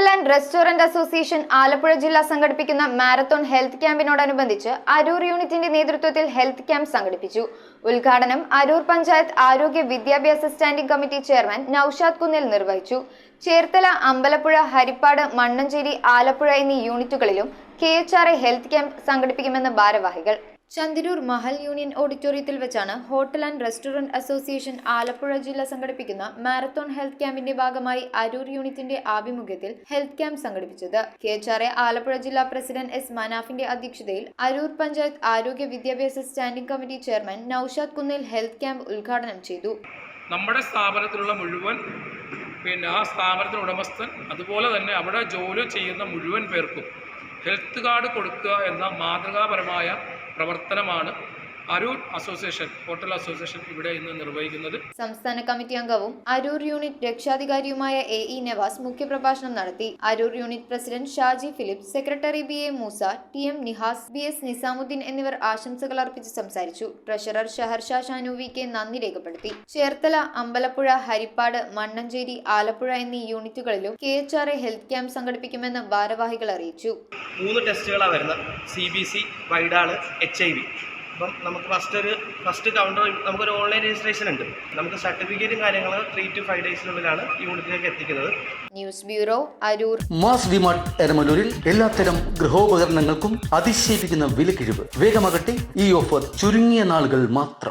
Hotel and restaurant association Alappuzha ജില്ല സംഘടിപ്പിക്കുന്ന marathon health ക്യാമ്പിനോടനുബന്ധിച്ച് Aroor യൂണിറ്റിന്റെ നേതൃത്വത്തിൽ ഹെൽത്ത് ക്യാമ്പ് സംഘടിപ്പിച്ചു. ഉദ്ഘാടനം അരൂർ പഞ്ചായത്ത് ആരോഗ്യ വിദ്യാഭ്യാസ സ്റ്റാൻഡിംഗ് കമ്മിറ്റി ചെയർമാൻ നൌഷാദ് കുന്നിൽ നിർവഹിച്ചു. ചേർത്തല, അമ്പലപ്പുഴ, ഹരിപ്പാട്, മണ്ണഞ്ചേരി, ആലപ്പുഴ എന്നീ യൂണിറ്റുകളിലും KHRA ഹെൽത്ത് ക്യാമ്പ് സംഘടിപ്പിക്കുമെന്ന് ഭാരവാഹികൾ. ചന്ദിരൂർ മഹൽ യൂണിയൻ ഓഡിറ്റോറിയത്തിൽ വെച്ചാണ് hotel and restaurant association Alappuzha ജില്ല സംഘടിപ്പിക്കുന്ന മാരത്തോൺ ഹെൽത്ത് ക്യാമ്പിന്റെ ഭാഗമായി അരൂർ യൂണിറ്റിന്റെ ആഭിമുഖ്യത്തിൽ ഹെൽത്ത് ക്യാമ്പ് സംഘടിപ്പിച്ചത്. KHRA ആലപ്പുഴ ജില്ലാ പ്രസിഡന്റ് S. മനാഫിന്റെ അധ്യക്ഷതയിൽ അരൂർ പഞ്ചായത്ത് ആരോഗ്യ വിദ്യാഭ്യാസ സ്റ്റാൻഡിംഗ് കമ്മിറ്റി ചെയർമാൻ നൌഷാദ് കുന്നിൽ ഹെൽത്ത് ക്യാമ്പ് ഉദ്ഘാടനം ചെയ്തു. നമ്മുടെ സ്ഥാപനത്തിലുള്ള മുഴുവൻ ആ സ്ഥാപനത്തിൻ്റെ ഉടമസ്ഥൻ, അതുപോലെ തന്നെ അവിടെ ജോലി ചെയ്യുന്ന മുഴുവൻ പേർക്കും ഹെൽത്ത് കാർഡ് കൊടുക്കുക എന്ന മാതൃകാപരമായ പ്രവർത്തനമാണ് അരൂർ അസോസിയേഷൻ, ഹോട്ടൽ അസോസിയേഷൻ ഇവിടെ ഇന്ന് നിർവഹിക്കുന്നത്. സംസ്ഥാന കമ്മിറ്റി അംഗവും അരൂർ യൂണിറ്റ് രക്ഷാധികാരിയുമായ AE നവാസ് മുഖ്യപ്രഭാഷണം നടത്തി. Aroor unit president Shaji Philips, secretary BA Moosa, TM Nihas, BS Nizamuddin എന്നിവർ ആശംസകൾ അർപ്പിച്ച് സംസാരിച്ചു. ട്രഷറർ ഷഹർഷാ ഷാനു VK നന്ദി രേഖപ്പെടുത്തി. ചേർത്തല, അമ്പലപ്പുഴ, ഹരിപ്പാട്, മണ്ണഞ്ചേരി, ആലപ്പുഴ എന്നീ യൂണിറ്റുകളിലും KHRA ഹെൽത്ത് ക്യാമ്പ് സംഘടിപ്പിക്കുമെന്ന് ഭാരവാഹികൾ അറിയിച്ചു. 3 ടെസ്റ്റുകളാണ് വരുന്നത്: CBC, വൈഡാള്, HIV. അപ്പം നമുക്ക് ഫസ്റ്റ് കൗണ്ടർ നമുക്കൊരു ഓൺലൈൻ രജിസ്ട്രേഷൻ ഉണ്ട്. നമുക്ക് സർട്ടിഫിക്കറ്റും കാര്യങ്ങൾ 3 to 5 ഡേയ്സിനുള്ളിലാണ് യൂണിറ്റിലേക്ക് എത്തിക്കുന്നത്. News bureau, Aroor. Mass DMart എരമലൂരിൽ എല്ലാത്തരം ഗൃഹോപകരണങ്ങൾക്കും അതിശയിപ്പിക്കുന്ന വിലക്കിഴിവ്. വേഗമാകട്ടെ, ഈ ഓഫർ ചുരുങ്ങിയ നാളുകൾ മാത്രം.